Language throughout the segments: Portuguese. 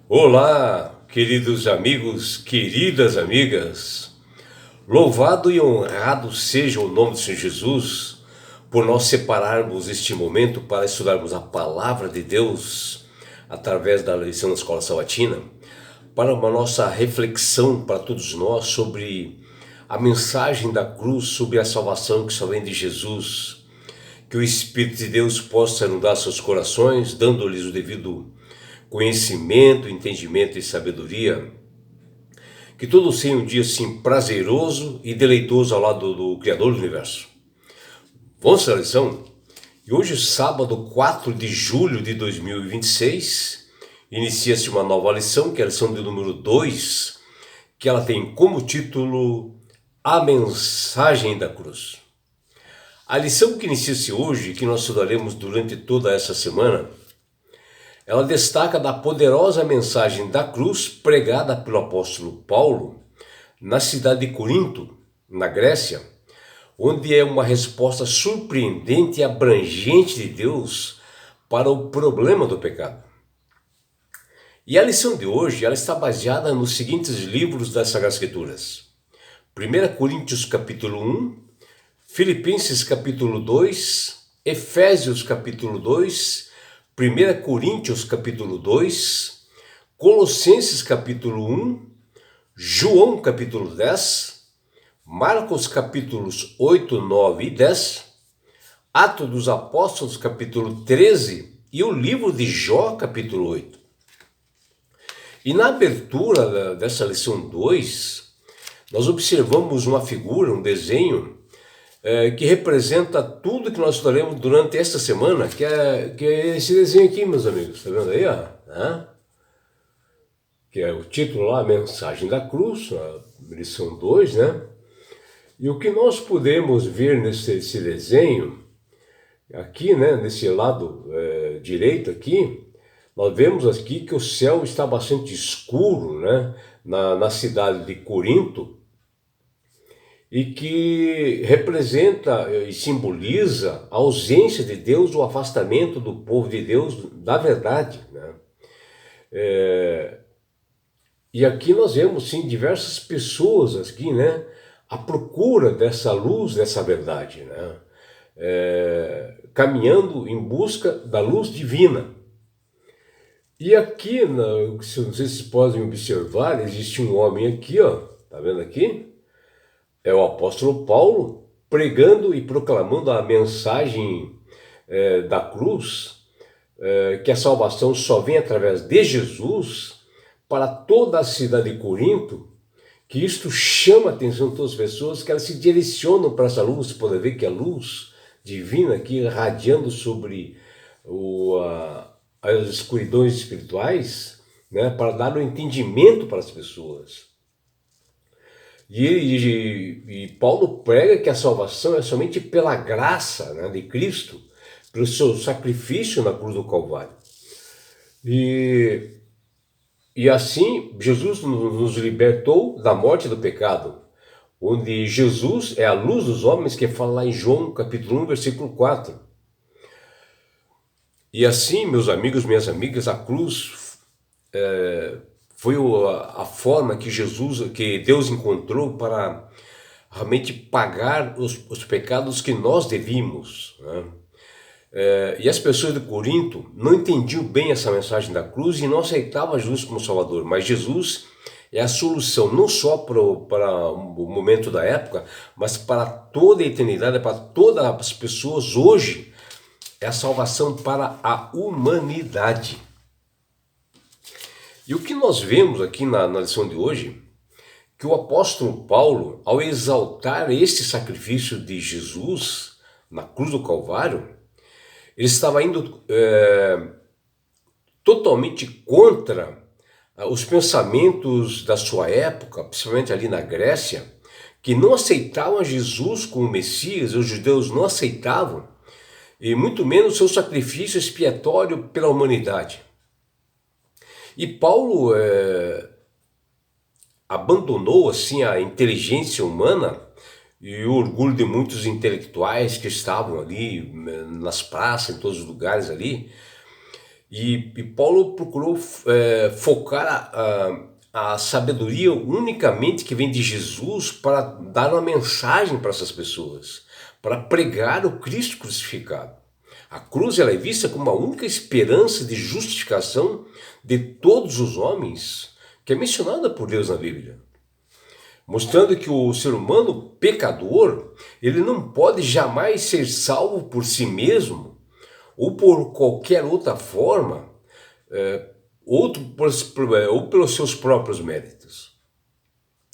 Olá, queridos amigos, queridas amigas. Louvado e honrado seja o nome do Senhor Jesus por nós separarmos este momento para estudarmos a palavra de Deus através da lição da Escola Sabatina, para uma nossa reflexão para todos nós sobre a mensagem da cruz, sobre a salvação que só vem de Jesus. Que o Espírito de Deus possa inundar seus corações, dando-lhes o devido conhecimento, entendimento e sabedoria. Que todos tenham um dia assim prazeroso e deleitoso ao lado do Criador do Universo. Vamos à lição? E hoje, sábado 4 de julho de 2026, inicia-se uma nova lição, que é a lição de número 2, que ela tem como título A Mensagem da Cruz. A lição que inicia-se hoje, que nós estudaremos durante toda essa semana, ela destaca da poderosa mensagem da cruz pregada pelo apóstolo Paulo na cidade de Corinto, na Grécia, onde é uma resposta surpreendente e abrangente de Deus para o problema do pecado. E a lição de hoje ela está baseada nos seguintes livros das Sagradas Escrituras: 1 Coríntios capítulo 1, Filipenses capítulo 2, Efésios capítulo 2, 1 Coríntios capítulo 2, Colossenses capítulo 1, João capítulo 10, Marcos capítulos 8, 9 e 10, Atos dos Apóstolos capítulo 13 e o livro de Jó capítulo 8. E na abertura dessa lição 2, nós observamos uma figura, um desenho, que representa tudo que nós estudaremos durante esta semana, que é esse desenho aqui, meus amigos. Está vendo aí? Que é o título lá, a Mensagem da Cruz, a lição 2, né? E o que nós podemos ver nesse desenho, aqui, né, nesse lado direito aqui, nós vemos aqui que o céu está bastante escuro, né, na cidade de Corinto, e que representa e simboliza a ausência de Deus, o afastamento do povo de Deus da verdade, né? E aqui nós vemos, sim, diversas pessoas aqui, né, à procura dessa luz, dessa verdade, né? Caminhando em busca da luz divina. E aqui, não sei se vocês podem observar, existe um homem aqui, ó, tá vendo aqui? É o apóstolo Paulo pregando e proclamando a mensagem da cruz, que a salvação só vem através de Jesus para toda a cidade de Corinto, que isto chama a atenção de todas as pessoas, que elas se direcionam para essa luz. Você pode ver que a luz divina aqui irradiando sobre as escuridões espirituais, né, para dar o entendimento para as pessoas. E Paulo prega que a salvação é somente pela graça, né, de Cristo, pelo seu sacrifício na cruz do Calvário. E assim, Jesus nos libertou da morte do pecado, onde Jesus é a luz dos homens, que fala lá em João capítulo 1, versículo 4. E assim, meus amigos, minhas amigas, a cruz foi a forma que Deus encontrou para realmente pagar os pecados que nós devíamos, né? E as pessoas de Corinto não entendiam bem essa mensagem da cruz e não aceitavam Jesus como Salvador, mas Jesus é a solução não só para o momento da época, mas para toda a eternidade, para todas as pessoas hoje. É a salvação para a humanidade. E o que nós vemos aqui na lição de hoje, que o apóstolo Paulo, ao exaltar este sacrifício de Jesus na cruz do Calvário, ele estava indo totalmente contra os pensamentos da sua época, principalmente ali na Grécia, que não aceitavam Jesus como Messias. Os judeus não aceitavam, e muito menos o seu sacrifício expiatório pela humanidade. E Paulo abandonou assim a inteligência humana e o orgulho de muitos intelectuais que estavam ali nas praças, em todos os lugares ali, E Paulo procurou focar a sabedoria unicamente que vem de Jesus para dar uma mensagem para essas pessoas, para pregar o Cristo crucificado. A cruz ela é vista como a única esperança de justificação de todos os homens, que é mencionada por Deus na Bíblia, mostrando que o ser humano pecador, ele não pode jamais ser salvo por si mesmo ou por qualquer outra forma, ou pelos seus próprios méritos.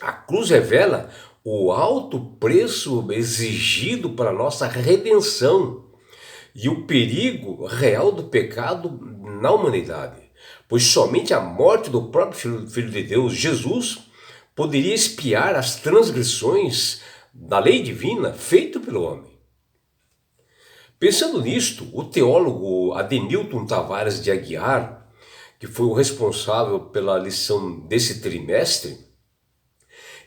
A cruz revela o alto preço exigido para a nossa redenção e o perigo real do pecado na humanidade, pois somente a morte do próprio Filho de Deus, Jesus, poderia expiar as transgressões da lei divina feita pelo homem. Pensando nisto, o teólogo Adenilton Tavares de Aguiar, que foi o responsável pela lição desse trimestre,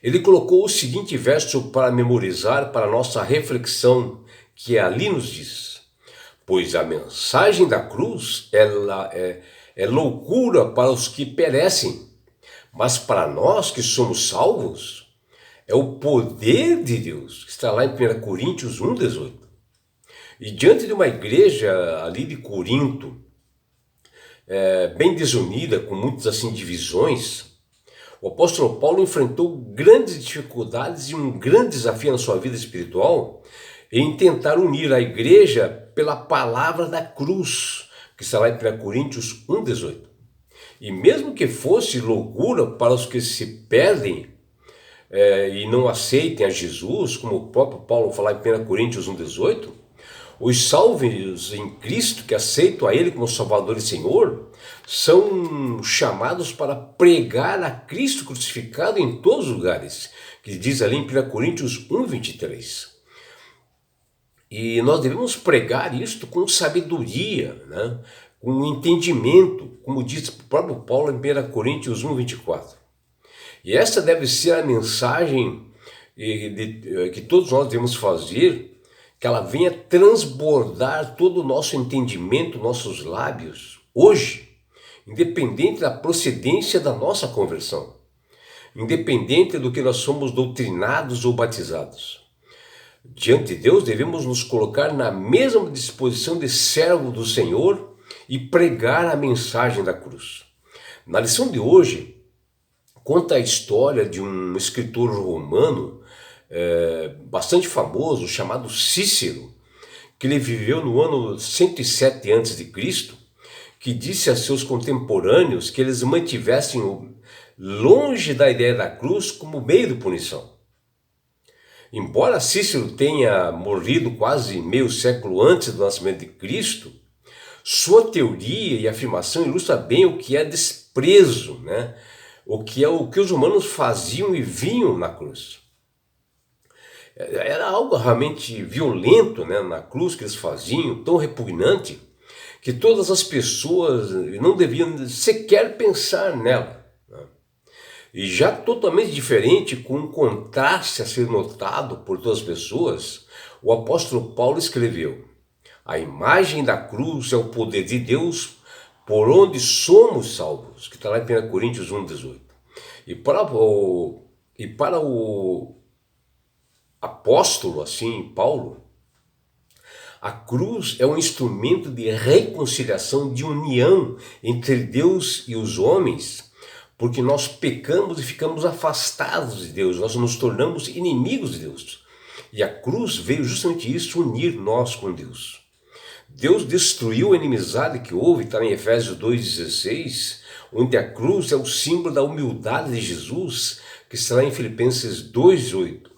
ele colocou o seguinte verso para memorizar para nossa reflexão, que ali nos diz: pois a mensagem da cruz ela é loucura para os que perecem, mas para nós que somos salvos, é o poder de Deus, que está lá em 1 Coríntios 1,18. E diante de uma igreja ali de Corinto, bem desunida, com muitas assim divisões, o apóstolo Paulo enfrentou grandes dificuldades e um grande desafio na sua vida espiritual em tentar unir a igreja pela palavra da cruz, que está lá em 1 Coríntios 1,18. E mesmo que fosse loucura para os que se perdem e não aceitem a Jesus, como o próprio Paulo fala em 1 Coríntios 1,18, os salvos em Cristo, que aceitam a Ele como Salvador e Senhor, são chamados para pregar a Cristo crucificado em todos os lugares, que diz ali em 1 Coríntios 1,23. E nós devemos pregar isto com sabedoria, né? Com entendimento, como diz o próprio Paulo em 1 Coríntios 1,24. E essa deve ser a mensagem que todos nós devemos fazer, que ela venha transbordar todo o nosso entendimento, nossos lábios, hoje, independente da procedência da nossa conversão, independente do que nós somos doutrinados ou batizados. Diante de Deus, devemos nos colocar na mesma disposição de servo do Senhor e pregar a mensagem da cruz. Na lição de hoje, conta a história de um escritor romano bastante famoso, chamado Cícero, que ele viveu no ano 107 a.C., que disse a seus contemporâneos que eles mantivessem longe da ideia da cruz como meio de punição. Embora Cícero tenha morrido quase meio século antes do nascimento de Cristo, sua teoria e afirmação ilustra bem o que é desprezo, né? O que os humanos faziam e viam na cruz. Era algo realmente violento, né, na cruz que eles faziam, tão repugnante, que todas as pessoas não deviam sequer pensar nela. E já totalmente diferente, com um contraste a ser notado por todas as pessoas, o apóstolo Paulo escreveu: a imagem da cruz é o poder de Deus por onde somos salvos, que está lá em 1 Coríntios 1,18. E para o apóstolo, assim, Paulo, a cruz é um instrumento de reconciliação, de união entre Deus e os homens, porque nós pecamos e ficamos afastados de Deus, nós nos tornamos inimigos de Deus. E a cruz veio justamente isso, unir nós com Deus. Deus destruiu a inimizade que houve, está em Efésios 2,16, onde a cruz é o símbolo da humildade de Jesus, que está em Filipenses 2,8.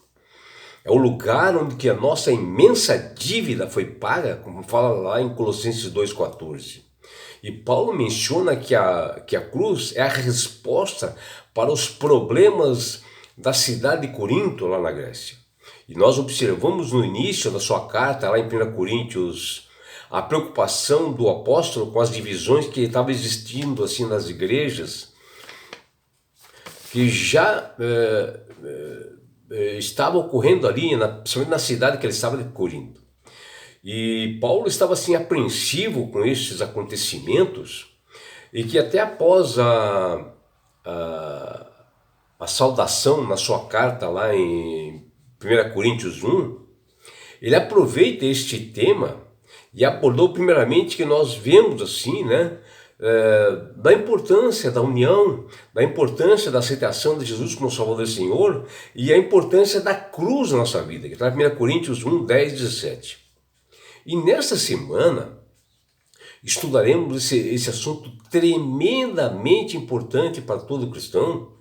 É o lugar onde que a nossa imensa dívida foi paga, como fala lá em Colossenses 2,14. E Paulo menciona que a cruz é a resposta para os problemas da cidade de Corinto, lá na Grécia. E nós observamos no início da sua carta, lá em 1 Coríntios, a preocupação do apóstolo com as divisões que estavam existindo assim nas igrejas, que já estava ocorrendo ali, principalmente na cidade que ele estava, de Corinto. E Paulo estava assim apreensivo com estes acontecimentos e que até após a, a saudação na sua carta lá em 1 Coríntios 1, ele aproveita este tema e abordou primeiramente que nós vemos assim, né, da importância da união, da importância da aceitação de Jesus como Salvador e Senhor e a importância da cruz na nossa vida, que está em 1 Coríntios 1, 10, 17. E nesta semana estudaremos esse assunto tremendamente importante para todo cristão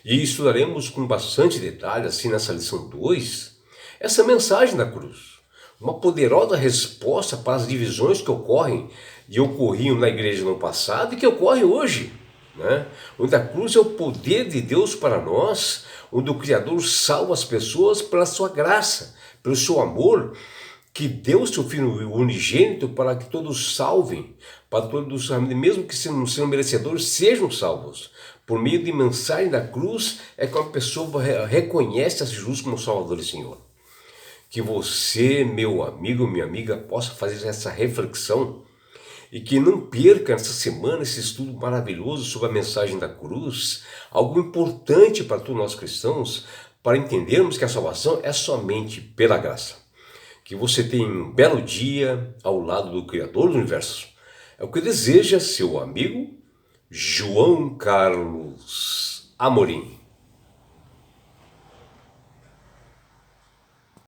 e estudaremos com bastante detalhe, assim nessa lição 2, essa mensagem da cruz. Uma poderosa resposta para as divisões que ocorrem e ocorriam na igreja no passado e que ocorrem hoje, né? Onde a cruz é o poder de Deus para nós, onde o Criador salva as pessoas pela sua graça, pelo seu amor, que deu seu Filho unigênito para que todos salvem, para todos, mesmo que não sejam merecedores, sejam salvos. Por meio de mensagem da cruz é que a pessoa reconhece a Jesus como Salvador e Senhor. Que você, meu amigo, minha amiga, possa fazer essa reflexão e que não perca nessa semana esse estudo maravilhoso sobre a mensagem da cruz, algo importante para todos nós cristãos, para entendermos que a salvação é somente pela graça. Que você tenha um belo dia ao lado do Criador do Universo. É o que deseja seu amigo João Carlos Amorim.